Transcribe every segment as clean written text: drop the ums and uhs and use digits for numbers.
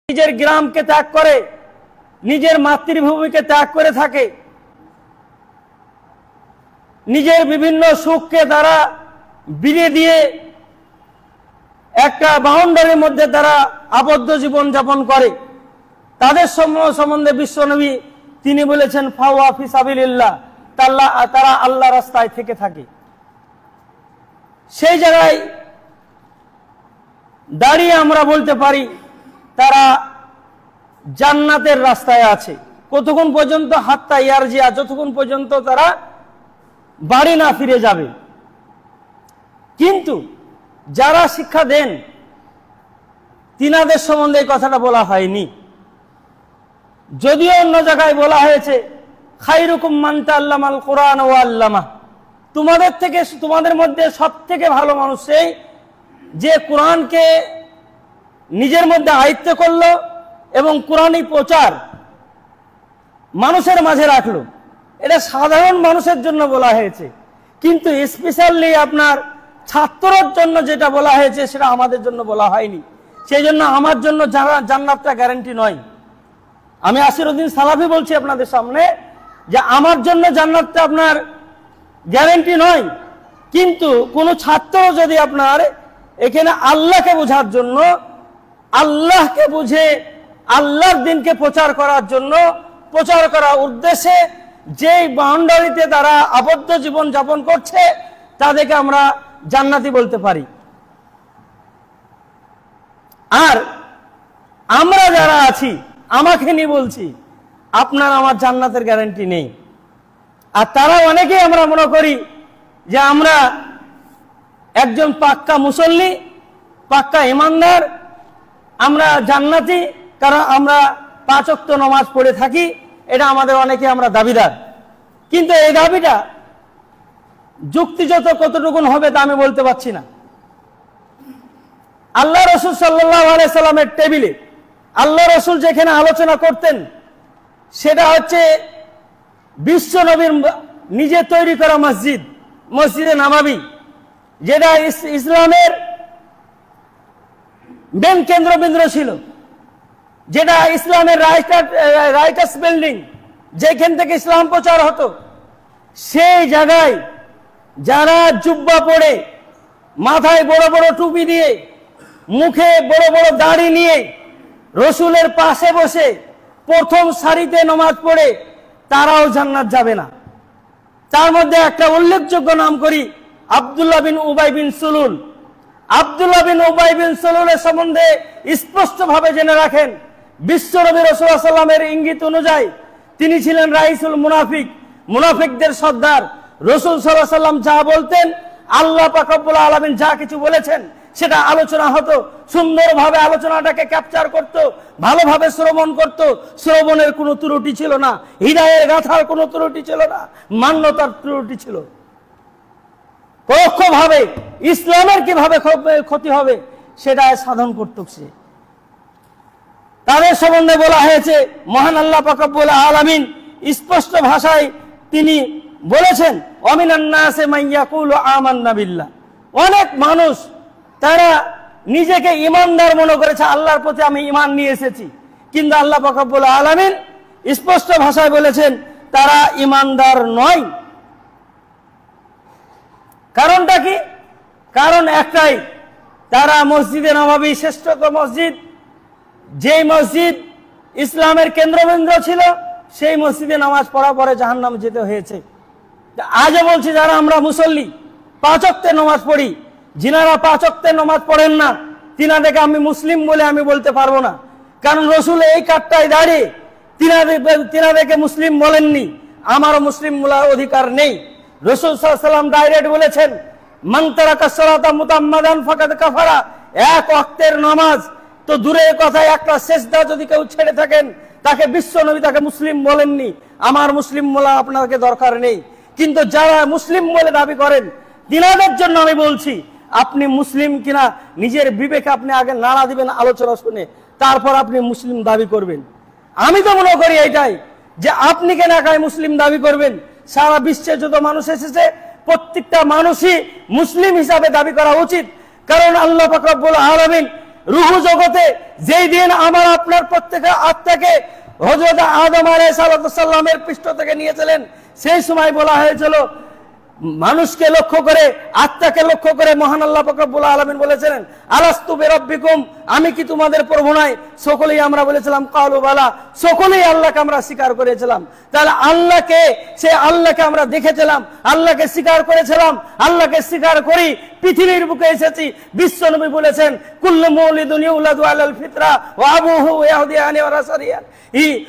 নিজের গ্রামকে ত্যাগ করে, নিজের মাতৃভূমিকে ত্যাগ করে থাকে, নিজের বিভিন্ন সুখকে তারা বিলিয়ে দিয়ে একটা বাউন্ডারির মধ্যে তারা আবদ্ধ জীবন যাপন করে, তাদের সম্বন্ধে বিশ্বনবী তিনি বলেছেন ফাওয়া ফি সাবিলিল্লাহ, তারা আল্লাহ রাস্তায় থেকে থাকে। সেই জায়গায় দাঁড়িয়ে আমরা বলতে পারি তারা জান্নাতের রাস্তায় আছে। কতক্ষণ পর্যন্ত হাত্তা ইয়ারজিয়া, যতক্ষণ পর্যন্ত তারা বাড়ি না ফিরে যাবে। কিন্তু যারা শিক্ষা দেন তিনাদের সম্বন্ধে এই কথাটা বলা হয়নি, যদিও অন্য জায়গায় বলা হয়েছে খায়রুকুম মান তাআল্লামাল কুরআন ওয়া আল্লামা, তোমাদের মধ্যে সবথেকে ভালো মানুষ সেই যে কোরআনকে নিজের মধ্যে আয়ত্ত করলো এবং কোরআনী প্রচার মানুষের মাঝে রাখলো। এটা সাধারণ মানুষের জন্য বলা হয়েছে, কিন্তু স্পেশালি আপনার ছাত্রর জন্য যেটা বলা হয়েছে সেটা আমাদের জন্য বলা হয়নি। সেই জন্য আমার জন্য জান্নাতটা গ্যারান্টি নয়। আমি আসিরউদ্দিন সালাফি বলছি আপনাদের সামনে যে আমার জন্য জান্নাতটা আপনার গ্যারান্টি নয়, কিন্তু কোনো ছাত্র যদি আপনার এখানে আল্লাহকে বোঝার জন্য, আল্লাহকে বুঝে আল্লাহর দিনকে প্রচার করার জন্য, প্রচার করার উদ্দেশ্যে যেই বাউন্ডারিতে তারা আবদ্ধ জীবন যাপন করছে তাদেরকে আমরা জান্নাতি বলতে পারি। আর আমরা যারা আছি, আমাকে নিয়ে বলছি, আপনার আমার জান্নাতের গ্যারান্টি নেই। আর তারা অনেকেই আমরা মনে করি যে আমরা একজন পাক্কা মুসল্লি, পাক্কা ইমানদার, আমরা জান্নাতি, কারণ আমরা 5 ওয়াক্ত নামাজ পড়ে থাকি। এটা আমাদের অনেকে আমরা দাবিদার, কিন্তু এই দাবিটা যুক্তিযুক্ত কতটুকু হবে তা আমি বলতে পারছি না। আল্লাহ রসুল সাল্লাল্লাহু আলাইহি সাল্লামের টেবিলে আল্লাহ রসুল যেখানে আলোচনা করতেন সেটা হচ্ছে বিশ্ব নবীর নিজে তৈরি করা মসজিদ, মসজিদে নাবাবী, যেটা ইসলামের মেন কেন্দ্রবিন্দু ছিল, যেটা ইসলামের রাইটার্স বিল্ডিং, যেখান থেকে ইসলাম প্রচার হতো। সেই জায়গায় যারা জুব্বা পরে, মাথায় বড় বড় টুপি দিয়ে, মুখে বড় বড় দাড়ি নিয়ে রসুলের পাশে বসে প্রথম সারিতে নামাজ পড়ে, তারাও জান্নাত যাবে না। তার মধ্যে একটা উল্লেখযোগ্য নাম করি, আব্দুল্লাহ বিন উবাই বিন সুলুল। আব্দুল্লাহ বিন উবাই বিন সুলুলের সম্বন্ধে স্পষ্টভাবে জেনে রাখেন, বিশ্বনবী রাসূলুল্লাহ সাল্লাল্লাহু আলাইহি ওয়াসাল্লামের ইঙ্গিত অনুযায়ী তিনি ছিলেন রাইসুল মুনাফিক, মুনাফিকদের সর্দার। রাসূল সাল্লাল্লাহু আলাইহি ওয়াসাল্লাম যা বলতেন, আল্লাহ পাক রব্বুল আলামিন যা কিছু বলেছেন সেটা আলোচনা হতো, সুন্দরভাবে আলোচনাটাকে ক্যাপচার করত, ভালোভাবে শ্রবণ করত, শ্রবণের কোনো ত্রুটি ছিল না, হৃদয়ের গাথার কোনো ত্রুটি ছিল না, মান্যতার ত্রুটি ছিল। পরোক্ষভাবে ইসলামের কিভাবে ক্ষতি হবে সেটা সাধন করত সে। তাদের সম্বন্ধে বলা হয়েছে, মহান আল্লাহ পাক রব্বুল আলামিন স্পষ্ট ভাষায় তিনি বলেছেন, ওয়ামিনান নাসি মান ইয়াকুলু আমান্না বিল্লাহ। অনেক মানুষ তারা নিজেকে ইমানদার মনে করেছে, আল্লাহর প্রতি আমি ইমান নিয়ে এসেছি, কিন্তু আল্লাহ পাক রব্বুল আলামিন স্পষ্ট ভাষায় বলেছেন তারা ইমানদার নয়। কারণটা কি? কারণ একটাই, তারা মসজিদে নববী শ্রেষ্ঠতম মসজিদ, যেই মসজিদ ইসলামের কেন্দ্রবিন্দু ছিল, সেই মসজিদে নামাজ পড়ার পরে জাহান্নাম যেতে হয়েছে। আজও বলছি, যারা আমরা মুসল্লি 5 ওয়াক্তের নামাজ পড়ি, যিনারা 5 ওয়াক্তের নামাজ পড়েন না তিনাদেরকে আমি মুসলিম বলে আমি বলতে পারবো না, কারণ রসুল এই কাঠটায় দাঁড়িয়ে তিনাদেরকে মুসলিম বলেননি, আমারও মুসলিম বলার অধিকার নেই। রাসূল সাল্লাল্লাহু আলাইহি ওয়াসাল্লাম ডাইরেক্ট বলেছেন, মান তারাকা সালাতা মুতাম্মাদান ফাকাদ কাফারা। 1 ওয়াক্তের নামাজ তো দূরের কথা, একটা সিজদা যদি কেউ ছেড়ে থাকেন তাকে বিশ্বনবী তাকে মুসলিম বলেননি। আমার মুসলিম বলা আপনাকে দরকার নেই, কিন্তু যারা মুসলিম বলে দাবি করেন তিনাদের জন্য আমি বলছি, আপনি মুসলিম কিনা নিজের বিবেকে আপনি আগে নাড়া দিবেন আলোচনা শুনে, তারপর আপনি মুসলিম দাবি করবেন। আমি তো মনে করি এইটাই, যে আপনি কেন একাই মুসলিম দাবি করবেন? সারা বিশ্বে যত মানুষ এসেছে প্রত্যেকটা মানুষই মুসলিম হিসাবে দাবি করা উচিত, কারণ আল্লাহ পাক রব্বুল আলামিন রূহ জগতে যেই দিন আমার আপনার প্রত্যেকের আত্মাকে হযরত আদম আলাইহিস সালামের পৃষ্ঠ থেকে নিয়েছিলেন, সেই সময় বলা হয়েছিল, মানুষকে লক্ষ্য করে, আত্মাকে লক্ষ্য করে মহান আল্লাহ পাক রব্বুল আলামিন বলেছিলেন, আলাস্তু বিরাব্বিকুম, আমি কি তোমাদের প্রভু নয়? সকলেই আমরা বলেছিলাম কালু বালা, সকলেই আল্লাহকে আমরা স্বীকার করেছিলাম। তাহলে আল্লাহকে, সে আল্লাহকে আমরা দেখেছিলাম, আল্লাহকে স্বীকার করেছিলাম, আল্লাহকে স্বীকার করি পৃথিবীর বুকে এসেছি। বিশ্বনবী বলেছেন, কুল্লু মাউলিদুন ইউলাদু আলাল ফিতরা ওয়া আবুহু ইয়াহুদিয়ানি ওয়া নাসারিয়ান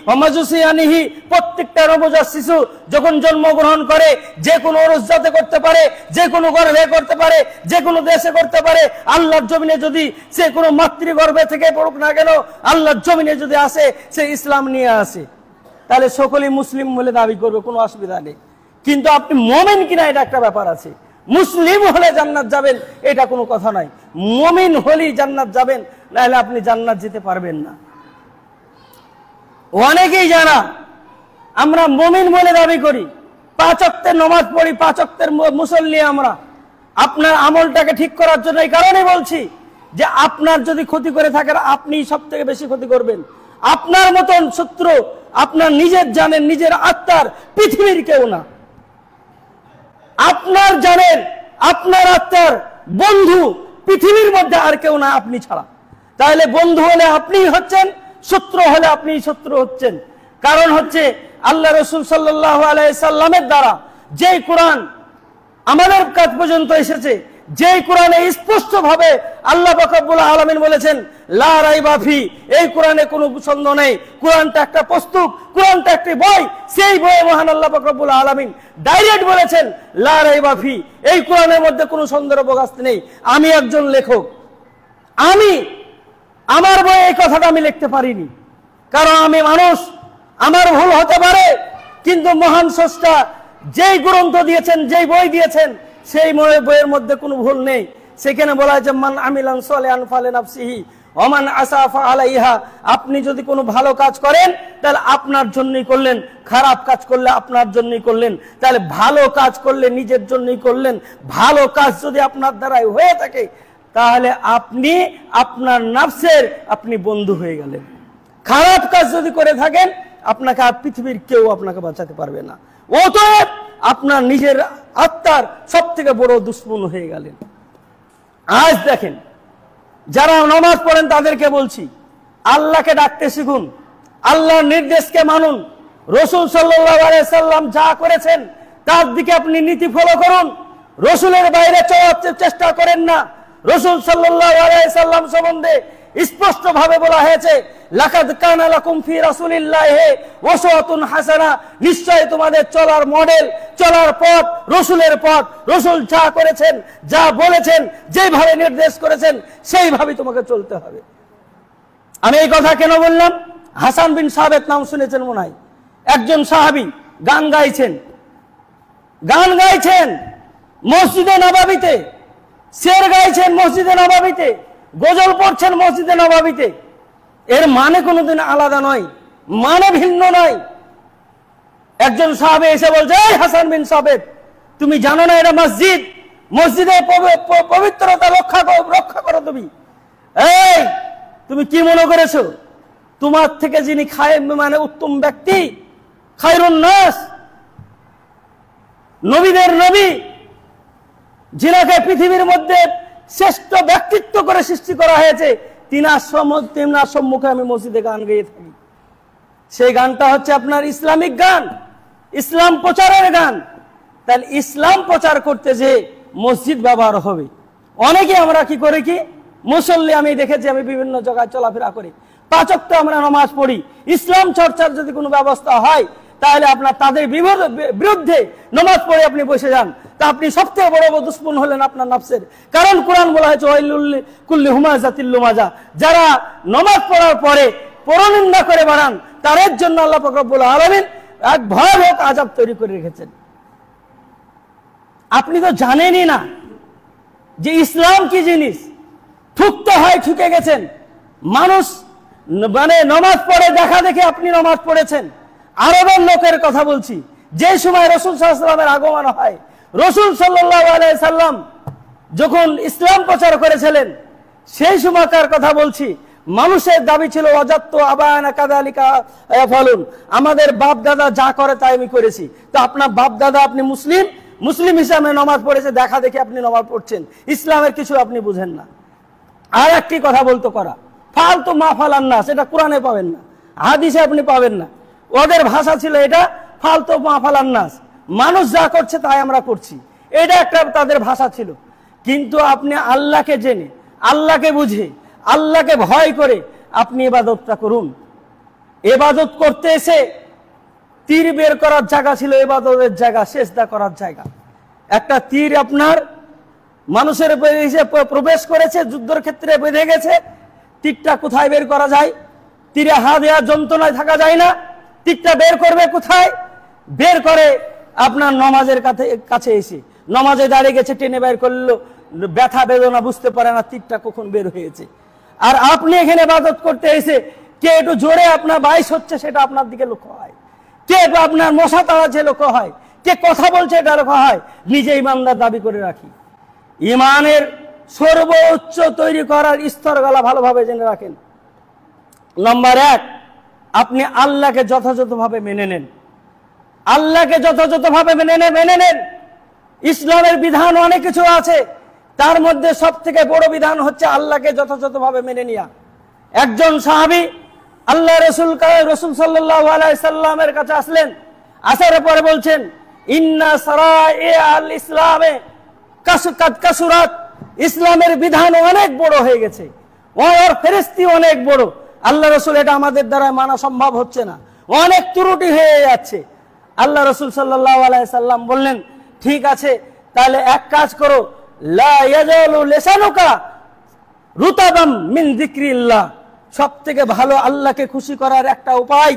ওয়া মাজুসিয়ানিহি, প্রত্যেকটা নবজাত শিশু যখন জন্মগ্রহণ করে যে কোনো অনুজাতে করতে পারে, যে কোনো গর্ভে করতে পারে, যে কোনো দেশে করতে পারে। আল্লাহর জমিনে যদি সে কোনো মাতৃগর্ভে থেকে পড়ুক না কেন, আল্লাহর জমিনে যদি আসে, সে ইসলাম নিয়ে আসে, তাহলে সকলেই মুসলিম বলে দাবি করবে, কোনো অসুবিধা নেই। কিন্তু আপনি মুমিন কিনা এটা একটা ব্যাপার আছে। মুসলিম হলে জান্নাত যাবেন এটা কোনো কথা নাই, মুমিন হলেই জান্নাত যাবেন, নাহলে আপনি জান্নাত যেতে পারবেন না। অনেকেই জানা আমরা মুমিন বলে দাবি করি, 5 ওয়াক্তের নামাজ পড়ি, 5 ওয়াক্তের মুসল্লি আমরা। আপনার আমলটাকে ঠিক করার জন্য এই কারণে বলছি যে আপনার যদি ক্ষতি করে থাকেন, আপনি সব থেকে বেশি ক্ষতি করবেন। আপনার মতন শত্রু আপনার নিজের জানেন, নিজের আত্মার, পৃথিবীর কেউ না। আপনার জানেন, আপনার আত্মার বন্ধু পৃথিবীর মধ্যে আর কেউ না, আপনি ছাড়া। তাহলে বন্ধু হলে আপনিই হচ্ছেন, শত্রু হলে আপনিই শত্রু হচ্ছেন। কারণ হচ্ছে আল্লাহ রাসূল সাল্লাল্লাহু আলাইহি সাল্লামের দ্বারা যেই কোরআন আমাদের কাছ পর্যন্ত এসেছে, যেই কোরআনে স্পষ্ট ভাবে আল্লাহ পাক রব্বুল আলামিন বলেছেন লা রাইবা ফি, এই কোরআনে কোনো সন্দেহ নেই, কোরআনটা একটা পুস্তক, কোরআনটা একটি বই। সেই বইয়ে মহান আল্লাহ পাক রব্বুল আলামিন ডাইরেক্ট বলেছেন লা রাইবা ফি, এই কোরআনের মধ্যে কোনো সন্দেহ প্রকাশ নেই। আমি একজন লেখক, আমার বইয়ে এই কথাটা আমি লিখতে পারিনি, কারণ আমি মানুষ, আমার ভুল হতে পারে। কিন্তু মহান স্রষ্টা যেই গ্রন্থ দিয়েছেন, যেই বই দিয়েছেন, সেই বইয়ের মধ্যে কোনো ভুল নেই। সেখানে বলা হয়েছে মান আমিলান সালিহান ফালিনাফসিহি ওয়া মান আসাফা আলাইহা, আপনি যদি কোনো ভালো কাজ করেন তাহলে আপনার জন্যই করলেন, খারাপ কাজ করলে আপনার জন্যই করলেন। তাহলে ভালো কাজ করলে নিজের জন্যই করলেন। ভালো কাজ যদি আপনার দ্বারাই হয়ে থাকে, তাহলে আপনি আপনার নফসের আপনি বন্ধু হয়ে গেলেন। খারাপ কাজ যদি করে থাকেন, আপনাকে আর পৃথিবীর কেউ আপনাকে বাঁচাতে পারবে না। অতএব আপনার নিজের আত্মার সব থেকে বড় দুশ্মন হয়ে গেলেন। আজ দেখেন, যারা নামাজ পড়েন তাদেরকে বলছি, আল্লাহকে ডাকতে শিখুন, আল্লাহর নির্দেশকে মানুন। রাসূল সাল্লাল্লাহু আলাইহি সাল্লাম যা করেছেন তার দিকে আপনি নীতি ফলো করুন। রাসূলের বাইরে চলার চেষ্টা করেন না। রাসূল সাল্লাল্লাহু আলাইহি সাল্লাম সম্বন্ধে স্পষ্ট ভাবে বলা হয়েছে লাকাদ কানা লাকুম ফি রাসূলিল্লাহি উসওয়াতুন হাসানা, নিশ্চয় তোমাদের চলার মডেল, চলার পথ রাসূলের পথ। রাসূল যা করেছেন, যা বলেছেন, যেভাবে নির্দেশ করেছেন, সেইভাবেই তোমাকে চলতে হবে। আমি এই কথা কেন বললাম? হাসান বিন সাবিত নাম শুনেছেন মনে হয়, একজন সাহাবী গান গাইছেন মসজিদে নববীতে, শের গাইছেন মসজিদে নববীতে, গজল পড়ছেন মসজিদে নববীতে। এর মানে কোনোদিন আলাদা নয়, মানে ভিন্ন নয়। একজন সাহাবী এসে বলছে, এই হাসান বিন সাবিত, তুমি জানো না এটা মসজিদ, মসজিদের পবিত্রতা রক্ষা করো তুমি। এই তুমি কি মনে করেছো তোমার থেকে যিনি মানে উত্তম ব্যক্তি, খায়রুন নাস, নবীদের নবী, যিনাকে পৃথিবীর মধ্যে শ্রেষ্ঠ ব্যক্তিত্ব করে সৃষ্টি করা হয়েছে, তিনার সম্মুখে আমি মসজিদে গান গেয়ে থাকি। সেই গানটা হচ্ছে আপনার ইসলামিক গান, ইসলাম প্রচারের গান। তাহলে ইসলাম প্রচার করতে যে মসজিদ ব্যবহার হবে। অনেকে আমরা কি করে, কি মুসল্লি আমি দেখেছি, আমি বিভিন্ন জায়গায় চলাফেরা করি, 5 ওয়াক্ত আমরা নামাজ পড়ি। ইসলাম চর্চার যদি কোনো ব্যবস্থা হয়, তাহলে আপনার তাদের বিরুদ্ধে নামাজ পড়ে আপনি বসে যান, তা আপনি সবথেকে বড় দুশ্মন হলেন আপনার নফসের। কারণ কোরআন বলা হয়েছে ওয়াইলুল কুল্লি হুমাযাতিল লুমাযা, যারা নামাজ পড়ার পরে পরনিন্দা করে বেড়ান, তাদের জন্য আল্লাহ পাক রব্বুল আলামিন এক ভয়াবহ আযাব তৈরি করে রেখেছেন। আপনি তো জানেনই না যে ইসলাম কি জিনিস। ঠুকতে হয়, ঠুকে গেছেন। মানুষ মানে নামাজ পড়ে দেখা দেখে আপনি নামাজ পড়েছেন। আরবের লোকের কথা বলছি, যে সময় রাসূল সাল্লাল্লাহু আলাইহি সাল্লামের আগমন হয়, রাসূল সাল্লাল্লাহু আলাইহি সাল্লাম যখন ইসলাম প্রচার করেছিলেন, সেই সময়কার কথা বলছি। মানুষের দাবি ছিল অজাত্ত আবায়ানা কাযালিকা ইয়াফালুন, আমাদের বাপ দাদা যা করে তাই আমি করেছি। তো আপনার বাপ দাদা, আপনি মুসলিম হিসাবে নামাজ পড়েছে, দেখা দেখি আপনি নামাজ পড়ছেন, ইসলামের কিছু আপনি বুঝেন না। আর একটি কথা বলতো করা, ফালতু মা ফালান্না, সেটা কোরআনে পাবেন না, হাদিসে আপনি পাবেন না। ওদের ভাষা ছিল এটা, ফালতু মা ফালান্নাস, মানুষ যা করছে তাই আমরা করছি, এটা একটা তাদের ভাষা ছিল। কিন্তু আপনি আল্লাহকে জেনে, আল্লাহকে বুঝে, আল্লাহকে ভয় করে আপনি ইবাদতটা করুন। ইবাদত করতে এসে তীর বের করার জায়গা ছিল ইবাদতের জায়গা, সেজদা করার জায়গা। একটা তীর আপনার মানুষের প্রবেশ করেছে, যুদ্ধের ক্ষেত্রে বেঁধে গেছে, তীরটা কোথায় বের করা যায়? তীরে হাত দেওয়ার যন্ত্রণায় থাকা যায় না, তীরটা বের করবে কোথায়? বের করে আপনার নমাজের কাছে এসে, নমাজে দাঁড়িয়ে গেছে, টেনে বের করলো, ব্যথা বেদনা বুঝতে পারে না তীরটা কখন বের হয়েছে। আর আপনি এখানে ইবাদত করতে এসে কে একটু জোরে আপনার বাইশ হচ্ছে সেটা আপনার দিকে লক্ষ্য হয়, কে আপনার মশা তাড়াচ্ছে লক্ষ্য হয়, কে কথা বলছে এটা লক্ষ্য হয়। নিজে ইমানদার দাবি করে রাখি। ইমানের সর্বোচ্চ তৈরি করার স্তরগুলা ভালোভাবে জেনে রাখেন। নম্বর 1, আপনি আল্লাহকে যথাযথভাবে মেনে নেন। আল্লাহকে যথাযথভাবে মেনে নেন। ইসলামের বিধান অনেক কিছু আছে, তার মধ্যে সব থেকে বড় বিধান হচ্ছে আল্লাহকে যথাযথভাবে মেনে নেওয়া। একজন সাহাবী আল্লাহ রসুল সাল্লাল্লাহু আলাইহি সাল্লামের কাছে আসলেন, আসার পরে বলছেন, ইন্না সারাইআল ইসলামে কাসুরাত, ইসলামের বিধান অনেক বড় হয়ে গেছে, ওর ফেরেশতি অনেক বড়। আল্লাহ রসুল, এটা আমাদের দ্বারা মানা সম্ভব হচ্ছে না, অনেক ত্রুটি হয়ে যাচ্ছে। আল্লাহ রসুল সাল্লাল্লাহু আলাইহি সাল্লাম বললেন, ঠিক আছে, তাহলে এক কাজ করো, লা ইয়াজালু লিসানুকা রুতাবাম মিন যিকরিল্লাহ। সব থেকে ভালো আল্লাহকে খুশি করার একটা উপায়,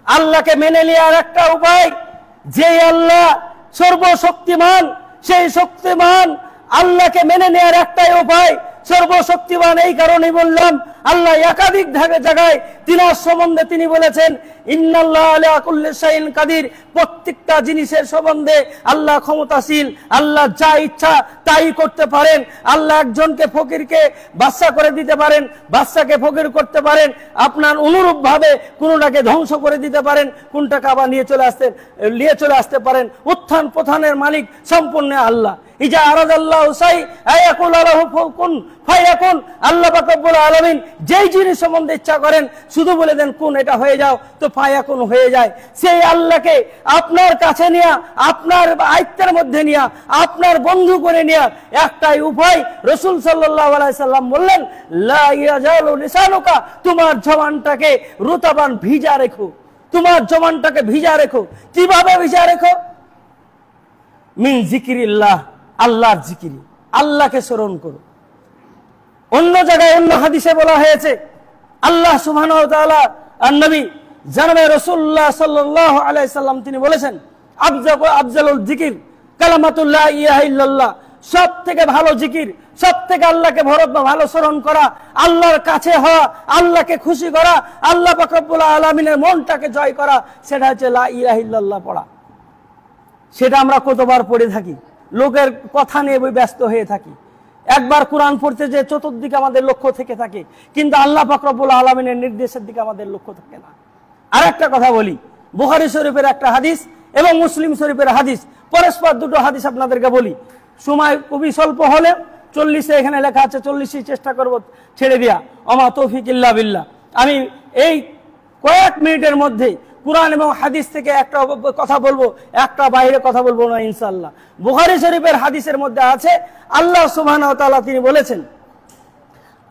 আল্লাহকে মেনে নেওয়ার একটা উপায়, যে আল্লাহ সর্বশক্তিমান, সেই শক্তিমান আল্লাহকে মেনে নেওয়ার একটাই উপায়। সর্বশক্তিমান এই কারণেই বললাম, আল্লাহ একাধিক জায়গায় তিনার সম্বন্ধে তিনি বলেছেন, ইন্নাল্লাহ আলা কুল্লি শাইইন কাদির, প্রত্যেকটা জিনিসের সম্বন্ধে আল্লাহ ক্ষমতাশীল, আল্লাহ যা ইচ্ছা তাই করতে পারেন। আল্লাহ একজনকে ফকিরকে বাদশা করে দিতে পারেন, বাদশাকে ফকির করতে পারেন, আপনার অনুরূপ ভাবে কোনটাকে ধ্বংস করে দিতে পারেন, কোনটাকে আবার নিয়ে চলে আসতে পারেন। উত্থান পথানের মালিক সম্পূর্ণ আল্লাহ। ইজা আরাদাল্লাহু শাই আয়াকুল লাহু কুন ফায়াকুন, আল্লাহ পাক রব্বুল আলামিন যেই জিনিস সম্বন্ধে ইচ্ছা করেন শুধু বলে দেন কুন, এটা হয়ে যাও, তো ফায়াকুন হয়ে যায়। সেই আল্লাহকে আপনার কাছে নিয়ে, আপনার আয়ত্তের মধ্যে নিয়ে, আপনার বন্ধু করে নিয়ে একটাই উপায়। রাসূল সাল্লাল্লাহু আলাইহি সাল্লাম বললেন, লা ইয়াজালু লিসানুকা, তোমার জবানটাকে রুতাবান ভিজা রেখো, তোমার জবানটাকে ভিজা রেখো। কিভাবে ভিজা রেখো? মিন যিকরিল্লাহ, আল্লাহর জিকির, আল্লাহকে স্মরণ করো। অন্য জায়গায় অন্য হাদিসে বলা হয়েছে, আল্লাহ সুবহানাহু ওয়া তাআলা আর নবী জানাবে রাসূলুল্লাহ সাল্লাল্লাহু আলাইহি সাল্লাম তিনি বলেছেন, আফজালুল জিকির কালামাতুল লা ইলাহা ইল্লাল্লাহ, সব থেকে ভালো জিকির, সব থেকে আল্লাহকে ভালো স্মরণ করা, আল্লাহর কাছে হওয়া, আল্লাহকে খুশি করা, আল্লাহ পাক রব্বুল আলামিনের মনটাকে জয় করা, সেটা হচ্ছে লা ইলাহা ইল্লাল্লাহ পড়া। সেটা আমরা কতবার পড়ে থাকি, লোকের কথা নিয়ে ব্যস্ত হয়ে থাকি। একবার কোরআন পড়তে যে চতুর্দিকে আমাদের লক্ষ্য থেকে থাকে, কিন্তু আল্লাহ পাক রব্বুল আলামিনের নির্দেশের দিকে আমাদের লক্ষ্য থাকে না। আর একটা কথা বলি, বুখারী শরীফের একটা হাদিস এবং মুসলিম শরীফের হাদিস, পরস্পর দুটো হাদিস আপনাদেরকে বলি। সময় খুবই স্বল্প হলে 40-এ এখানে লেখা আছে, 40ই চেষ্টা করব ছেড়ে দিয়া, আমা তৌফিক ইল্লা বিল্লাহ। আমি এই কয়েক মিনিটের মধ্যে কুরআন এবং হাদিস থেকে একটা কথা বলবো, একটা বাইরে কথা বলবো না ইনশাআল্লাহ। বুখারী শরীফের হাদিসের মধ্যে আছে, আল্লাহ সুবহানাহু ওয়া তাআলা তিনি বলেছেন,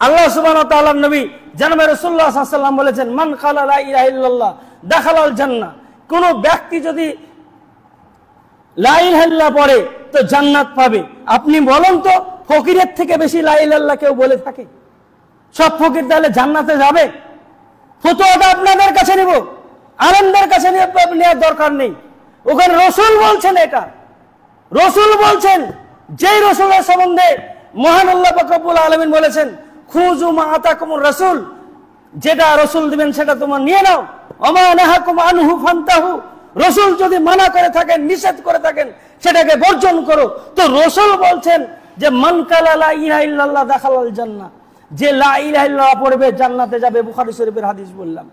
আল্লাহ সুবহানাহু ওয়া তাআলার নবী জনাবে রাসূলুল্লাহ সাল্লাল্লাহু আলাইহি ওয়াসাল্লাম বলেছেন, মান ক্বালা লা ইলাহা ইল্লাল্লাহ দাখালাল জান্নাহ, কোন ব্যক্তি যদি লা ইলাহা ইল্লাল্লাহ পড়ে তো জান্নাত পাবে। আপনি বলেন তো, ফকিরের থেকে বেশি লা ইলাহা ইল্লাল্লাহ কেউ বলে থাকে? সব ফকির তাহলে জান্নাতে যাবে? ফতোয়াটা আপনাদের কাছে নিব, আলেমদের কাছে নেওয়ার দরকার নেই। ওখানে রসুল বলছেন, এটা রসুল বলছেন, যেই রসুলের সম্বন্ধে মহান আল্লাহ পাক রব্বুল আলামিন বলেছেন, খুযু মা আতাকুমুর রাসূল, যেটা রসুল দিবেন সেটা তোমার নিয়ে নাও, ওমা নাহাকুম আনহু ফান্তাহু, রসুল যদি মানা করে থাকেন, নিষেধ করে থাকেন, সেটাকে বর্জন করো। তো রসুল বলছেন যে মান ক্বালা লা ইলাহা ইল্লাল্লাহ দাখালাল জান্নাহ, যে লা ইলাহা ইল্লাল্লাহ পড়বে জান্নাতে যাবে, বুখারী শরীফের হাদিস বললাম।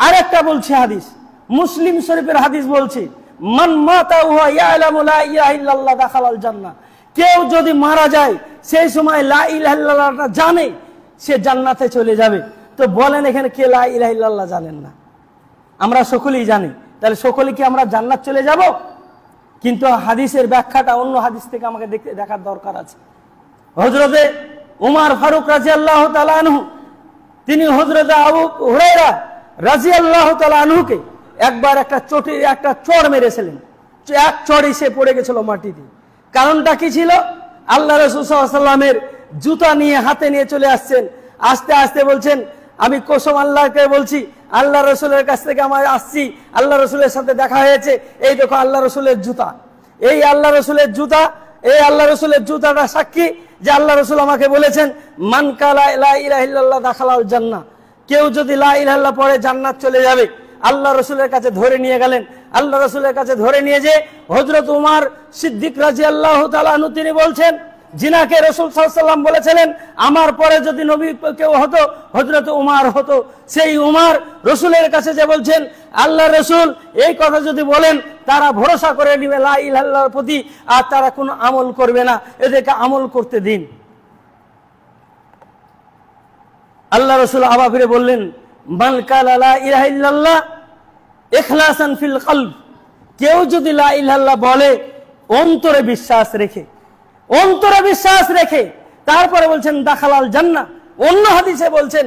আরেকটা বলছে হাদিস, মুসলিম শরীফের হাদিস বলছে, মান মাতা ওয়া ইয়ালামু লা ইলাহা ইল্লাল্লাহ দাখালাল জান্নাহ। কেউ যদি মারা যায় সেই সময় লা ইলাহা ইল্লাল্লাহটা জানে, সে জান্নাতে চলে যাবে। তো বলেন এখানে কে লা ইলাহা ইল্লাল্লাহ জানেন না? আমরা সকলেই জানি। তাহলে সকলে কি আমরা জান্নাত চলে যাব? কিন্তু হাদিসের ব্যাখ্যাটা অন্য হাদিস থেকে আমাকে দেখার দরকার আছে। হযরতে উমর ফারুক রাদিয়াল্লাহু তাআলা আনহু, তিনি হযরতে আবু হুরায়রা রাদিয়াল্লাহু তাআলা আনহুকে একবার একটা চড় মেরেছিলেন। এক চড়ে সে পড়ে গেছিল মাটিতে। কারণটা কি ছিল? আল্লাহ রাসূল সাল্লাল্লাহু আলাইহি ওয়াসাল্লামের জুতা নিয়ে হাতে নিয়ে চলে আসছেন। আস্তে আস্তে বলছেন, আমি কসম আল্লাহকে বলছি, আল্লাহ রসুলের কাছ থেকে আমার আসছি, আল্লাহ রসুলের সাথে দেখা হয়েছে, এই দেখো আল্লাহ রসুলের জুতা, এই আল্লাহ রসুলের জুতা, এই আল্লাহ রসুলের জুতাটা সাক্ষী যে আল্লাহ রসুল আমাকে বলেছেন মান কালা লা ইলাহা ইল্লাল্লাহ দাখালাল জান্নাহ। কেউ যদি লা ইলাহা ইল্লাল্লাহ পড়ে জান্নাত চলে যাবে। আল্লাহ রসুলের কাছে ধরে নিয়ে গেলেন। আল্লাহ রসুলের কাছে ধরে নিয়ে যে হযরত উমর সিদ্দিক রাদিয়াল্লাহু তাআলা আনহু তিনি বলছেন, জিনাকে রাসূল সাল্লাল্লাহু আলাইহি ওয়াসাল্লাম বলেছিলেন আমার পরে যদি নবী কেউ হতো হযরত উমর হতো। সেই উমর রসুলের কাছে যে বলছেন, আল্লাহ রসুল এই কথা যদি বলেন তারা ভরসা করে নিবে লা ইলাহা ইল্লাল্লাহর প্রতি, আর তারা কোনো আমল করবে না, এদেরকে আমল করতে দিন। আল্লাহ রসুল আবার ফিরে বললেন, মান কালা লা ইলাহা ইল্লাল্লাহ ইখলাসান ফিল কলব। কেউ যদি লা ইলাহা ইল্লাল্লাহ বলে অন্তরে বিশ্বাস রেখে, অন্তরে বিশ্বাস রেখে, তারপরে বলছেন দাখালাল জান্নাহ। অন্য হাদিসে বলছেন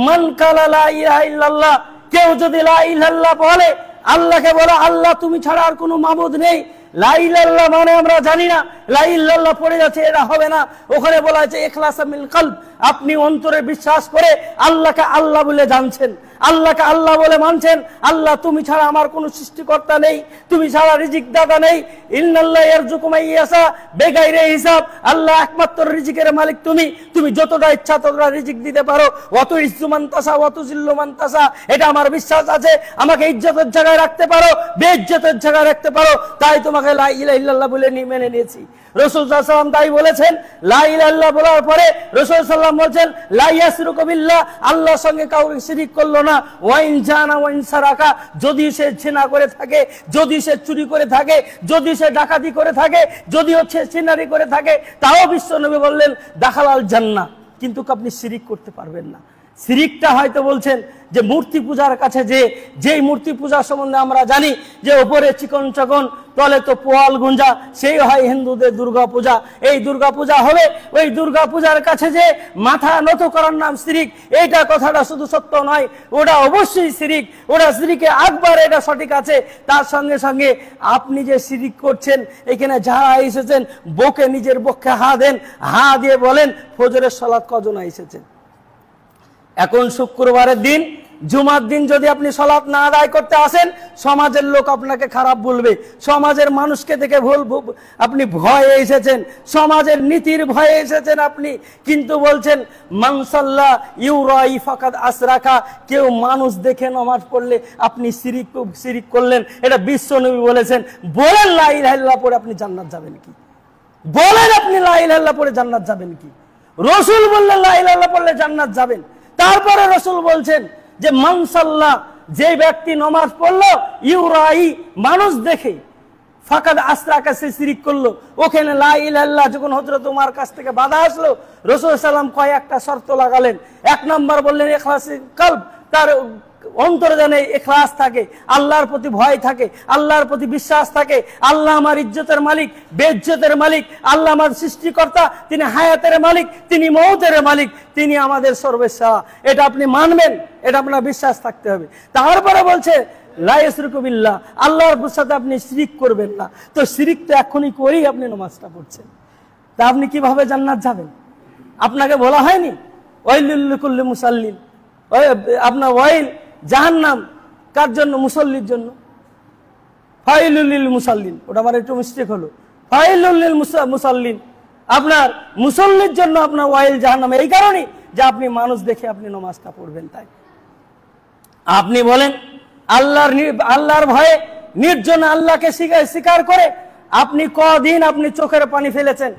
মান কালা লা ইলাহা ইল্লাল্লাহ, কেউ যদি লা ইলাহা ইল্লাল্লাহ বলে, আল্লাহকে বলে আল্লাহ তুমি ছাড়া আর কোনো মাবুদ নেই। লা ইলাহা ইল্লাল্লাহ মানে আমরা জানি না, লা ইলাহা ইল্লাল্লাহ পড়ে যাচ্ছে, এটা হবে না। ওখানে বলা আছে ইখলাস মিল কলব, আপনি অন্তরে বিশ্বাস করে আল্লাহকে আল্লাহ বলে জানছেন, আল্লাহকে আল্লাহ বলে মানছেন। আল্লাহ তুমি ছাড়া আমার কোনো সৃষ্টিকর্তা নেই, তুমি ছাড়া রিজিক দাতা নেই। ইন্নাল্লাহ ইয়ারযুকু মান ইয়াশা বিগাইরি হিসাব, আল্লাহ একমাত্র রিজিকের মালিক তুমি, তুমি যতটা ইচ্ছা ততটা রিজিক দিতে পারো। ওয়াতু ইজ্জু মান তাসা ওয়াতু জিল্লু মান তাসা, এটা আমার বিশ্বাস আছে। আমাকে ইজ্জতের জায়গায় রাখতে পারো, বেইজ্জতের জায়গায় রাখতে পারো, তাই তোমাকে লা ইলাহা ইল্লাল্লাহ বলে মেনে নিয়েছি। রাসূল সাল্লাল্লাহু আলাইহি ওয়াসাল্লাম তাই বলেছেন। লা ইলাহা ইল্লাল্লাহ বলার পরে রাসূল সাল্লাল্লাহু আলাইহি ওয়াসাল্লাম বলেন লা ইয়াশরিকু বিল্লাহ, আল্লাহর সঙ্গে কাউকে শিরিক করলো না। ওয়া ইন জানা ওয়া ইন সারাকা, যদি সে জিনা করে থাকে, যদি সে চুরি করে থাকে, যদি সে ডাকাতি করে থাকে, যদি হচ্ছে সিনারি করে থাকে, তাও বিশ্বনবী বললেন দাখালাল জান্নাহ। কিন্তু আপনি শিরিক করতে পারবেন না। শিরিকটা হয়তো বলছেন যে মূর্তি পূজার কাছে যেই মূর্তি পূজার সম্বন্ধে আমরা জানি যে ওপরে চিকন চকন তলে তো পোয়াল গুঞ্জা, সেই হয় হিন্দুদের দুর্গা পূজা। এই দুর্গা পূজা হবে, ওই দুর্গা পূজার কাছে যে মাথা নত করার নাম শিরিক, এইটা কথাটা শুধু সত্য নয়, ওটা অবশ্যই শিরিক, ওটা শিরিকে আকবার, এটা সঠিক আছে। তার সঙ্গে সঙ্গে আপনি যে শিরিক করছেন, এখানে যারা এসেছেন বকে নিজের পক্ষে হা দেন, হা দিয়ে বলেন ফজরের সালাত কজন এসেছেন। এখন শুক্রবারের দিন, জুমার দিন যদি আপনি সালাত না আদায় করতে আসেন, সমাজের লোক আপনাকে খারাপ বলবে, সমাজের মানুষকে দেখে আপনি ভয়ে এসেছেন, সমাজের নীতির ভয়ে এসেছেন আপনি। কিন্তু বলছেন মান সাল্লা ইউরাই ফাকাদ আশরাকা, কেউ মানুষ দেখে নামাজ পড়লে আপনি শিরিক করলেন, এটা বিশ্বনবী বলেছেন। বলেন লা ইলাহা ইল্লাল্লাহ পড়ে আপনি জান্নাত যাবেন কি? বলেন আপনি লা ইলাহা ইল্লাল্লাহ পড়ে জান্নাত যাবেন কি? রাসূল বললেন লা ইলাহা ইল্লাল্লাহ পড়লে জান্নাত যাবেন। তারপরে রাসূল বলছেন যে মান সাল্লা, যে ব্যক্তি নামাজ পড়লো ইউরাই, মানুষ দেখে, ফাকাদ আশরাকা, সে শিরিক করলো। ওখানে লা ইলাহা ইল্লাল্লাহ যখন হযরত উমর কাছ থেকে বাধা আসলো, রাসূল সাল্লাল্লাহু আলাইহি কয়েকটা শর্ত লাগালেন। এক নাম্বার বললেন ইখলাসুল কলব, তার অন্তরে যেন ইখলাস থাকে, আল্লাহর প্রতি ভয় থাকে, আল্লাহর প্রতি বিশ্বাস থাকে। আল্লাহ আমার ইজ্জতের মালিক, বেইজ্জতের মালিক, আল্লাহ আমার সৃষ্টিকর্তা, তিনি হায়াতের মালিক, তিনি মউতের মালিক, তিনি আমাদের সর্বশেষ। এটা আপনি মানবেন, এটা আপনার বিশ্বাস থাকতে হবে। তারপরে বলছে লা ইশরিকু বিল্লাহ, আল্লাহর সাথে আপনি শিরিক করবেন না। তো শিরিক তো এখনই করেই আপনি নামাজটা পড়ছেন, তা আপনি কিভাবে জান্নাত যাবেন? আপনাকে বলা হয়নি ওয়াইলুল লিকুল্লি মুসাল্লিন, আপনার ওয়াইল জাহান্নাম কার জন্য? মুসল্লির জন্য। ফাইলুল লিল মুসাল্লিন, ওটা আমার একটু মিস্টেক হলো, ফাইলুল লিল মুসাল্লিন, আপনার মুসল্লির জন্য আপনার ওয়াইল জাহান্নাম। এই কারণে যে আপনি মানুষ দেখে আপনি নামাজটা পড়বেন। তাই আপনি বলেন আল্লাহর ভয়ে নির্জন আল্লাহকে স্বীকার করে আপনি কদিন আপনি চোখের পানি ফেলেছেন।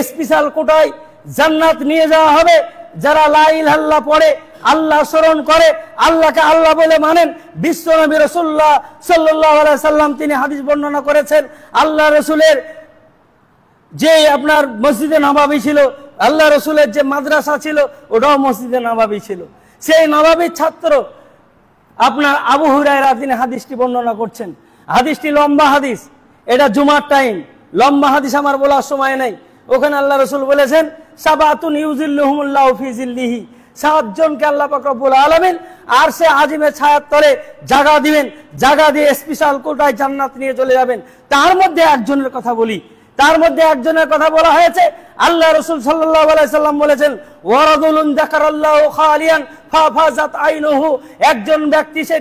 স্পেশাল কোটায় জান্নাত নিয়ে যাওয়া হবে, যারা লা ইলাহা ইল্লাল্লাহ পড়ে, আল্লাহ স্মরণ করে, আল্লাহকে আল্লাহ বলে মানেন। বিশ্বনবী রাসূলুল্লাহ সাল্লাল্লাহু আলাইহি সাল্লাম তিনি হাদিস বর্ণনা করেছেন, আল্লাহ রাসূলের যে আপনার মসজিদে নববী ছিল, আল্লাহ রাসূলের যে মাদ্রাসা ছিল ওটাও মসজিদে নববী ছিল। সেই নববীর ছাত্র আপনার আবু হুরায়রা তিনি হাদিসটি বর্ণনা করছেন। হাদিসটি লম্বা হাদিস, এটা জুমার টাইম, লম্বা হাদিস আমার বলার সময় নাই। ওখানে আল্লাহ রাসূল বলেছেন, সাবাতুন ইউজিল্লুহুমুল্লাহু ফি জিল্লিহি, 7 জনকে আল্লাহ পাক রব্বুল আলামিন আরশে আজিমের ছায়ার তলে জায়গা দিবেন, জায়গা দিয়ে স্পেশাল কোটায় জান্নাত নিয়ে চলে যাবেন। তার মধ্যে একজনের কথা বলি, তার মধ্যে একজনের কথা বলা হয়েছে। আল্লাহ রাসূল সাল্লাল্লাহু আলাইহি সাল্লাম বলেছেন, ওয়ারাজুলুন যাকারাল্লাহু খালিয়ান ফাফাজাত আইনুহু, একজন ব্যক্তি সে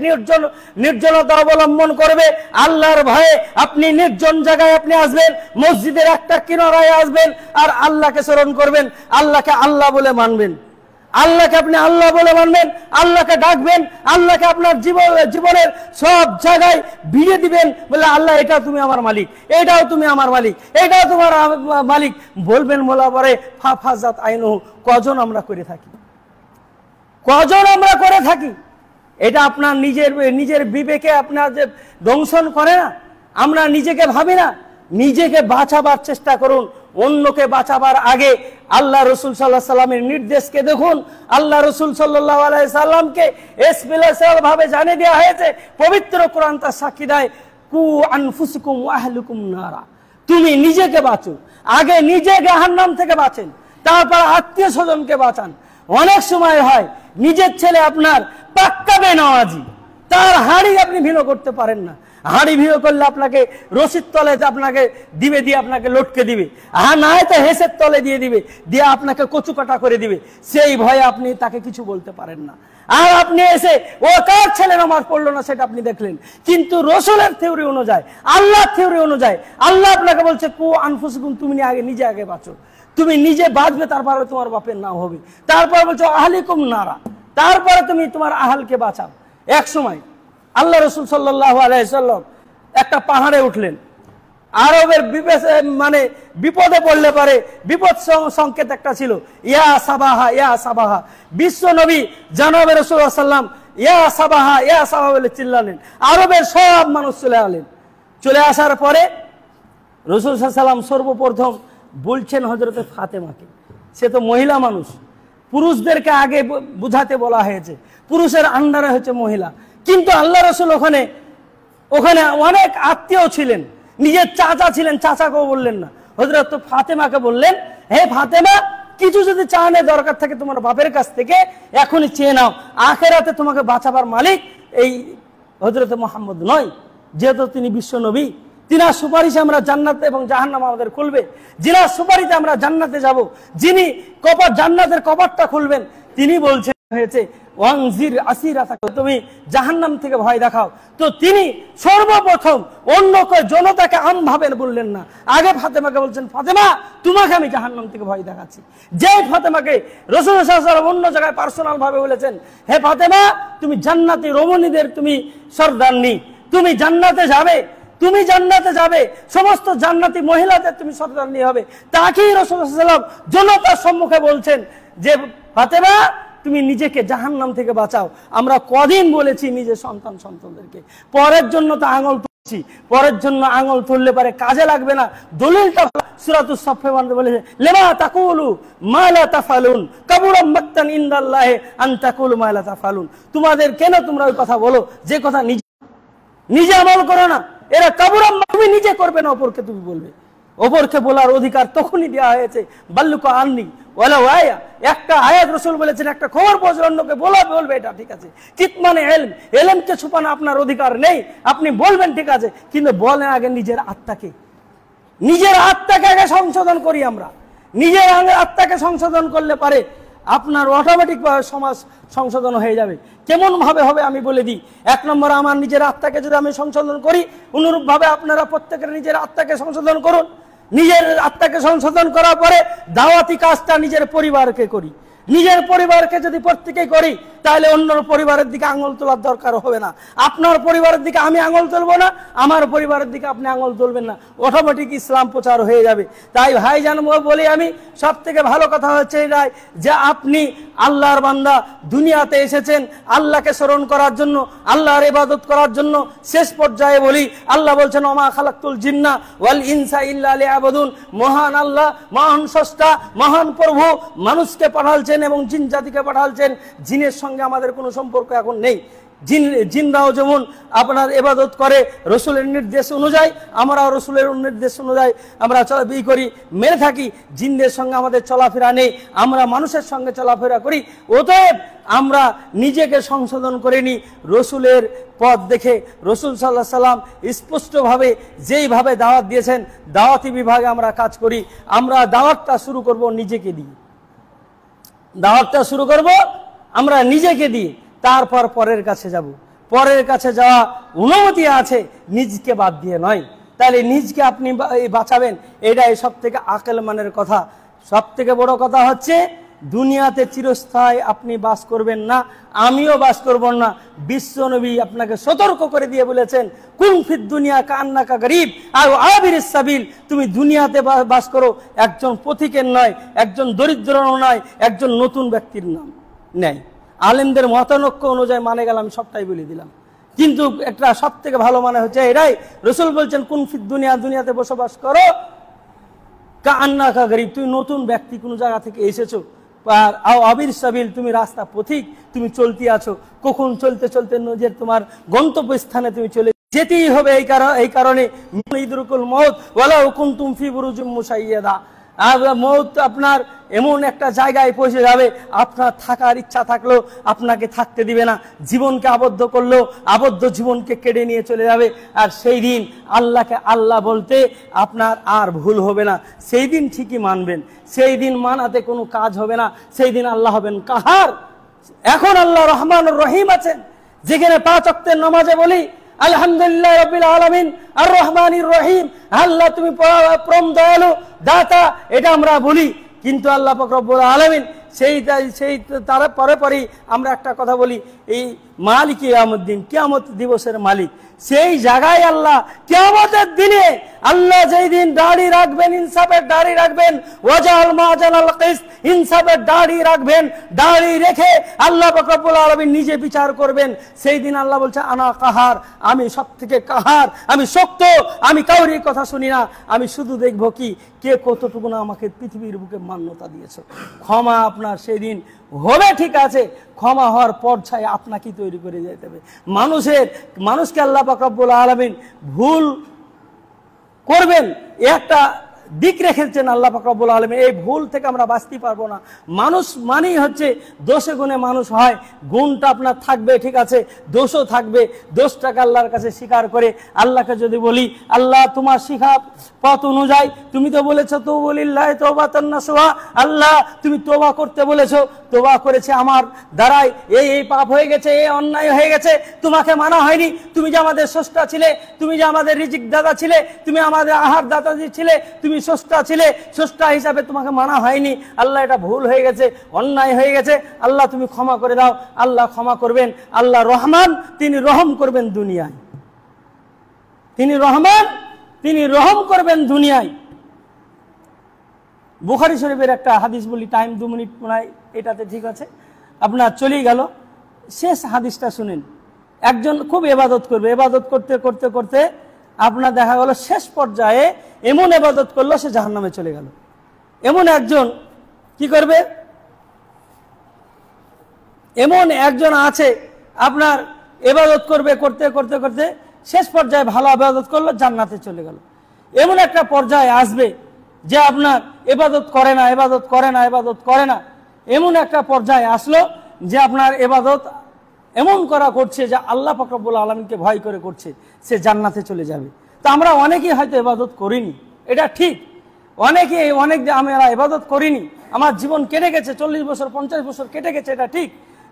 নির্জনতা অবলম্বন করবে আল্লাহর ভয়ে। আপনি নির্জন জায়গায় আপনি আসবেন, মসজিদের একটা কিনারায় আসবেন আর আল্লাহকে স্মরণ করবেন, আল্লাহকে আল্লাহ বলে মানবেন, আল্লাহকে আপনি আল্লাহ বলে মানবেন, আল্লাহকে ডাকবেন, আল্লাহকে আপনার জীবনের সব জায়গায় ভিড়ে দিবেন, বলে আল্লাহ এটা তুমি আমার মালিক, এটাও তুমি আমার মালিক, এটাও তোমার মালিক বলবেন। বলা পরে ফাফাজাত আইনুহু, কজন আমরা করে থাকি, কজন আমরা করে থাকি? এটা আপনার নিজের বিবেকে আপনার যে দংশন করে না, আমরা নিজেকে ভাবি না, নিজেকে বাঁচাবার চেষ্টা করুন। অন্যকে বাঁচাবার আগে আল্লাহ রাসূল সাল্লাল্লাহু আলাইহি সাল্লামের নির্দেশকে দেখুন। আল্লাহ রাসূল সাল্লাল্লাহু আলাইহি সাল্লামকে স্পেশাল ভাবে জানিয়ে দেওয়া হয়েছে, পবিত্র কোরআন তার সাক্ষী দেয়, কু আনফুসুকুম ওয়া আহলিকুম নারা, তুমি নিজেকে বাঁচো, আগে নিজে জাহান্নাম থেকে বাঁচেন, তারপর আত্মীয় স্বজনকে বাঁচান। অনেক সময় হয় নিজের ছেলে আপনার পাক্কা বেনামাজি, তার হাড়ি আপনি ভিন্ন করতে পারেন না, হাড়ি ভিড় করলে আপনাকে রশির তলে আপনাকে দিবে, দিয়ে আপনাকে লটকে দিবে, না তো হেসের তলে দিয়ে দিবে, দিয়ে আপনাকে কচু কাটা করে দিবে, সেই ভয়ে আপনি তাকে কিছু বলতে পারেন না। আর আপনি এসে ও কার ছেলে নামাজ পড়লো না সেটা আপনি দেখলেন, কিন্তু রসুলের থিওরি অনুযায়ী, আল্লাহর থিওরি অনুযায়ী আল্লাহ আপনাকে বলছে, কু আনফুসুকুম, তুমি নিজে আগে বাঁচো, তুমি নিজে বাঁচবে, তারপরে তোমার বাপের নাম হবে, তারপর বলছো আহলিকুম নারা, তারপরে তুমি তোমার আহলকে বাঁচাও। এক সময় আল্লাহ রাসূল সাল্লাল্লাহু আলাইহি সাল্লাম একটা পাহাড়ে উঠলেন, আরবের মানে বিপদে পড়লে পারে বিপদ সংকেত একটা ছিল, ইয়া সাবাহা ইয়া সাবাহা। বিশ্ব নবী জানাবে রাসূলুল্লাহ সাল্লাম ইয়া সাবাহা ইয়া সাবাহা বলে চিল্লালেন, আরবের সব মানুষ চলে এলেন। চলে আসার পরে রাসূল সাল্লাল্লাহু আলাইহি সাল্লাম সর্বপ্রথম বলছেন হযরতে ফাতেমাকে, সে তো মহিলা মানুষ, পুরুষদেরকে আগে বুঝাতে বলা হয়েছে, পুরুষের আন্ডারে হচ্ছে মহিলা। কিন্তু আল্লাহ রাসূল ওখানে অনেক আত্মীয় ছিলেন, নিজের চাচা ছিলেন, চাচাকেও বললেন না, হযরত ফাতেমাকে বললেন, হে ফাতেমা, কিছু যদি চাওয়ার দরকার থাকে তোমার বাপের কাছ থেকে এখনই চেয়ে নাও, আখিরাতে তোমাকে বাঁচাবার মালিক এই হযরত মুহাম্মদ নয়, যেহেতু তিনি বিশ্ব নবী, তিনার সুপারিশে আমরা জান্নাত এবং জাহান্নাম আমাদের খুলবে, যিনার সুপারিশে আমরা জান্নাতে যাব, যিনি জান্নাতের কপাটটা খুলবেন, তিনি বলছেন হয়েছে ওয়ানজির আসিরাতাকা, তুমি জাহান্নাম থেকে ভয় দেখাও। তো তিনি সর্বপ্রথম অন্য জনতাকে আমভাবে বললেন না, আগে ফাতেমাকে বলছেন, ফাতেমা তোমাকে আমি জাহান্নাম থেকে ভয় দেখাচ্ছি। যে ফাতেমাকে রাসূলুল্লাহ সাল্লাল্লাহু আলাইহি ওয়াসাল্লাম অন্য জায়গায় পার্সোনাল ভাবে বলেছেন, হে ফাতেমা, তুমি জান্নাতি রমণীদের তুমি সর্দারনি, তুমি জান্নাতে যাবে, তুমি জান্নাতে যাবে, সমস্ত জান্নাতি মহিলাদের তুমি সর্দারনি হবে। তাকেই রাসূলুল্লাহ সাল্লাল্লাহু আলাইহি ওয়াসাল্লাম জনতার সম্মুখে বলছেন যে, ফাতেমা তুমি নিজেকে জাহান্নাম থেকে বাঁচাও। আমরা কদিন বলেছি নিজের সন্তানদেরকে, পরের জন্য তো আঙুল তুলছি, পরের জন্য আঙুল তুললে পারে কাজে লাগবে না। দলিলটা সূরাতুস সাফে বলেছে, লিমা তাকুলু মা লা তাফালুন কাবুরা মাকতান ইনদাল্লাহি আন তাকুলু মা লা তাফালুন। তোমাদের কেন তোমরা ওই কথা বলো যে কথা নিজে আমল করো না, এরা কাবুরা, তুমি নিজে করবে না, অপরকে তুমি বলবে। অপরকে বলার অধিকার তখনই দেওয়া হয়েছে বাল্লুকা আননি ওয়ালা ওয়ায়া, একটা আয়াত রাসূল বলেছেন, একটা খবর পৌঁছানো অন্যকে বলবে, এটা ঠিক আছে। কিতমানে ইলম, ইলমকে ছুপানো আপনার অধিকার নেই, আপনি বলবেন ঠিক আছে, কিন্তু বলেন আগে নিজের আত্মাকে, নিজের আত্মাকে আগে সংশোধন করি আমরা। নিজের আত্মাকে সংশোধন করলে পারে আপনার অটোমেটিক সমাজ সংশোধন হয়ে যাবে। কেমন ভাবে হবে আমি বলে দিই। এক নম্বর, আমার নিজের আত্মাকে যদি আমি সংশোধন করি, অনুরূপ ভাবে আপনারা প্রত্যেকের নিজের আত্মাকে সংশোধন করুন। নিজের আত্মাকে সংশোধন করার পরে দাওয়াতি কাজটা নিজের পরিবারকে করি, নিজের পরিবারকে যদি প্রত্যেকেই করি তাহলে অন্য পরিবারের দিকে আঙুল তোলার দরকার হবে না। আপনার পরিবারের দিকে আমি আঙুল তুলবো না, আমার পরিবারের দিকে আপনি আঙুল তুলবেন না, অটোমেটিক ইসলাম প্রচার হয়ে যাবে। তাই ভাইজান বলি আমি, সব থেকে ভালো কথা হচ্ছে এটাই যে আপনি আল্লাহর বান্দা, দুনিয়াতে এসেছেন আল্লাহকে স্মরণ করার জন্য, আল্লাহর ইবাদত করার জন্য। শেষ পর্যায়ে বলি, আল্লাহ বলছেন ওমা খালাকতুল জিন্না ওয়াল ইনসা ইল্লা লিয়াবুদুন। মহান আল্লাহ, মহান স্রষ্টা, মহান প্রভু মানুষকে পাঠালছেন এবং জিন জাতিকে পাঠালছেন। জিনের সঙ্গে আমাদের কোনো সম্পর্ক এখন নেই। জিনরাও যেমন আপনার ইবাদত করে রসুলের নির্দেশ অনুযায়ী, আমরাও রসুলের নির্দেশ অনুযায়ী আমরা ই করি, মেরে থাকি। জিনদের সঙ্গে আমাদের চলাফেরা নেই, আমরা মানুষের সঙ্গে চলাফেরা করি। অতএব আমরা নিজেকে সংশোধন করে নিই রসুলের পথ দেখে। রসুল সাল্লাল্লাহু আলাইহি সাল্লাম স্পষ্টভাবে যেইভাবে দাওয়াত দিয়েছেন, দাওয়াতি বিভাগে আমরা কাজ করি। আমরা দাওয়াতটা শুরু করব নিজেকে দিয়ে, দাওয়াতটা শুরু করব আমরা নিজেকে দিয়ে, তারপর পরের কাছে যাব। পরের কাছে যাওয়া অনুমতি আছে, নিজকে বাদ দিয়ে নয়। তাহলে নিজকে আপনি বাঁচাবেন, এটাই সব থেকে আকল মানের কথা। সব থেকে বড় কথা হচ্ছে দুনিয়াতে চিরস্থায়ী আপনি বাস করবেন না, আমিও বাস করব না। বিশ্বনবী আপনাকে সতর্ক করে দিয়ে বলেছেন কুন ফিদ দুনিয়া কান্নাকা গরিব আর আবিরিস সাবিল। তুমি দুনিয়াতে বাস করো একজন পথিকের নয়, একজন দরিদ্রও নয়, একজন নতুন ব্যক্তির নাম নেয়। আলেমদের মতানৈক্য অনুযায়ী মানে গেল, আমি সবটাই বলে দিলাম। কিন্তু একটা সব থেকে ভালো মানে হচ্ছে এটাই, রসুল বলছেন কুন ফিদ দুনিয়া, দুনিয়াতে বসবাস করো কান্নাকা গরিব, তুমি নতুন ব্যক্তি, কোনো জায়গা থেকে এসেছো। আর আবির সাবিল, তুমি রাস্তা পথিক, তুমি চলতে আছো। কখন চলতে চলতে নিজের তোমার গন্তব্যস্থানে তুমি চলে যেতেই হবে। এই কারণে ইদরুকুল মউত ওয়ালাউ কুনতুম ফি বুরুজিম মুশাইয়াদা। মউত আপনার এমন একটা জায়গায় পৌঁছে যাবে, আপনার থাকার ইচ্ছা থাকলেও আপনাকে থাকতে দিবে না। জীবনকে আবদ্ধ করলেও আবদ্ধ জীবনকে কেড়ে নিয়ে চলে যাবে। আর সেই দিন আল্লাহকে আল্লাহ বলতে আপনার আর ভুল হবে না। সেই দিন ঠিকই মানবেন, সেই দিন মানাতে কোনো কাজ হবে না। সেই দিন আল্লাহ হবেন কাহার। এখন আল্লাহ রহমানুর রহিম আছেন, যেখানে 5 ওয়াক্তের নামাজে বলি আলহামদুলিল্লাহ রাব্বিল আলামিন আর রহমানির রহিম, আল্লাহ তুমি পরম দয়ালু দাতা, এটা আমরা বলি। কিন্তু আল্লাহ পাক রব্বুল আলামিন সেই তার পরে আমরা একটা কথা বলি, এই মালিক কিয়ামুদ্দিন, কিয়ামত দিবসের মালিক। সেই জায়গায় আল্লাহ কিয়ামতের দিনে আল্লাহ যেই দিন দাড়ি রাখবেন, ইনসাফের দাড়ি রাখবেন, ওয়াজাল মাজানাল কিস, ইনসাফের দাড়ি রাখবেন, দাড়ি রেখে আল্লাহ পাক রব্বুল আলামিন নিজে বিচার করবেন। সেই দিন আল্লাহ বলছে আনা কাহার, আমি সব থেকে কাহার, আমি শক্ত, আমি কাউরির কথা শুনি না। আমি শুধু দেখবো কি কে কতটুকু না আমাকে পৃথিবীর বুকে মান্যতা দিয়েছে। ক্ষমা আপনার সেই দিন হবে, ঠিক আছে, ক্ষমা হওয়ার পর্যায়ে আপনাকে তৈরি করে যেতে হবে। মানুষকে আল্লাহ পাক রব্বুল আলামিন ভুল করবেন একটা দিক রেখেছেন আল্লাহ পাক রব্বুল আলামিন। এই ভুল থেকে আমরা বাঁচতে পারবো না। মানুষ মানেই হচ্ছে দোষে গুণে মানুষ হয়। গুণটা আপনার থাকবে, ঠিক আছে, দোষও থাকবে। দোষটাকে আল্লাহর কাছে স্বীকার করে আল্লাহকে যদি বলি আল্লাহ তোমার শিখা পথ অনুযায়ী তুমি তো বলেছো তুবুলিল্লাহি তাওবাতান নাসুহা, আল্লাহ তুমি তোবা করতে বলেছো, তোবা করেছে, আমার দ্বারাই এই পাপ হয়ে গেছে, এই অন্যায় হয়ে গেছে, তোমাকে মানা হয়নি। তুমি যে আমাদের স্রষ্টা ছিলে, তুমি যে আমাদের রিজিক দাতা ছিলে, তুমি আমাদের আহার দাতা ছিলে, তুমি স্রষ্টা ছিলে, স্রষ্টা হিসাবে তোমাকে মানা হয়নি। আল্লাহ এটা ভুল হয়ে গেছে, অন্যায় হয়ে গেছে, আল্লাহ তুমি ক্ষমা করে দাও। আল্লাহ ক্ষমা করবেন। আল্লাহ রহমান, তিনি রহম করবেন দুনিয়ায়। তিনি রহমান, তিনি রহম করবেন দুনিয়ায়। বুখারী শরীফের একটা হাদিস বলি, টাইম 2 মিনিট মনে হয়, এটাতে ঠিক আছে, আপনার চলেই গেল। শেষ হাদিসটা শুনেন। একজন খুব ইবাদত করবে, ইবাদত করতে করতে করতে আপনার দেখা গেল শেষ পর্যায়ে এমন ইবাদত করলো সে জাহান্নামে চলে গেল। এমন একজন কি করবে, এমন একজন আছে আপনার ইবাদত করবে, করতে করতে করতে শেষ পর্যায়ে ভালো ইবাদত করলো, জান্নাতে চলে গেল। এমন একটা পর্যায়ে আসবে যে আপনার ইবাদত করে না, ইবাদত করে না, ইবাদত করে না, এমন একটা পর্যায়ে আসলো যে আপনার ইবাদত এমন করা করছে যে আল্লাহ পাক রব্বুল আলামিনকে ভয় করে করছে, সে জান্নাতে চলে যাবে। তো আমরা অনেকেই হয়তো ইবাদত করিনি, এটা ঠিক। অনেক আমরা ইবাদত করিনি, আমার জীবন কেটে গেছে, 40 বছর 50 বছর কেটে গেছে, এটা ঠিক।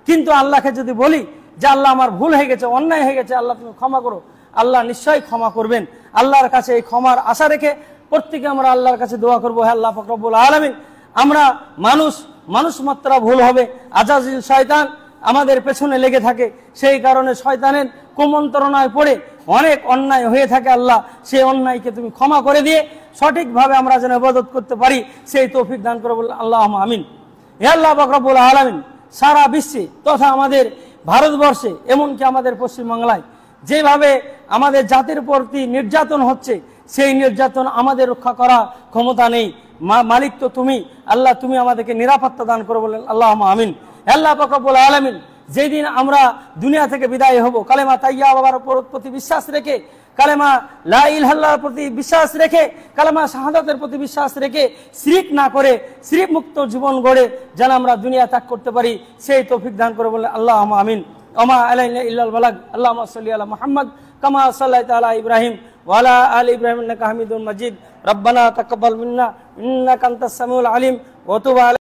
কিন্তু আল্লাহকে যদি বলি যে আল্লাহ আমার ভুল হয়ে গেছে, অন্যায় হয়ে গেছে, আল্লাহ তুমি ক্ষমা করো, আল্লাহ নিশ্চয়ই ক্ষমা করবেন। আল্লাহর কাছে এই ক্ষমার আশা রেখে প্রত্যেকে আমরা আল্লাহর কাছে দোয়া করবো, হে আল্লাহ পাক রব্বুল আলামিন, আমরা মানুষ মানুষ মাত্রা ভুল হবে, আজাজিল শয়তান আমাদের পেছনে লেগে থাকে, সেই কারণে শয়তানের কুমন্ত্রণায় পড়ে অনেক অন্যায় হয়ে থাকে। আল্লাহ সেই অন্যায়কে তুমি ক্ষমা করে দিয়ে সঠিকভাবে আমরা যেন ইবাদত করতে পারি সেই তৌফিক দান করে বললেন আল্লাহুম্মা আমিন। হে আল্লাহ পাক রব্বুল আলামিন, সারা বিশ্বে তথা আমাদের ভারতবর্ষে এমনকি আমাদের পশ্চিমবাংলায় যেভাবে আমাদের জাতির প্রতি নির্যাতন হচ্ছে, সেই নির্যাতন আমাদের রক্ষা করা ক্ষমতা নেই, মালিক তো তুমি। আল্লাহ তুমি আমাদেরকে নিরাপত্তা দান করে বললেন আল্লাহুম্মা আমিন। আল্লাহ পাক রব্বুল আলামিন, যেই দিন আমরা দুনিয়া থেকে বিদায় হব কালেমা তাইয়্যিবার প্রতি বিশ্বাস রেখে, কালেমা লা ইলাহা ইল্লাল্লাহর প্রতি বিশ্বাস রেখে, কালেমা শাহাদাতের প্রতি বিশ্বাস রেখে শিরক না করে শিরক মুক্ত জীবন গড়ে যেন আমরা দুনিয়া ত্যাগ করতে পারি সেই তৌফিক দান করে বললেন আল্লাহুম্মা আমিন। ওমা আলাইনা ইল্লাল বালাগ। আল্লাহুম্মা সাল্লি আলা মুহাম্মদ কামা সাল্লাইতা আলা ইব্রাহিম ওয়া আলা আলি ইব্রাহিম ইন্নাকা হামিদুম মাজিদ। রব্বানা তাকাব্বাল মিন্না ইন্নাকা আনতাস সামিউল আলিম ওয়া তুব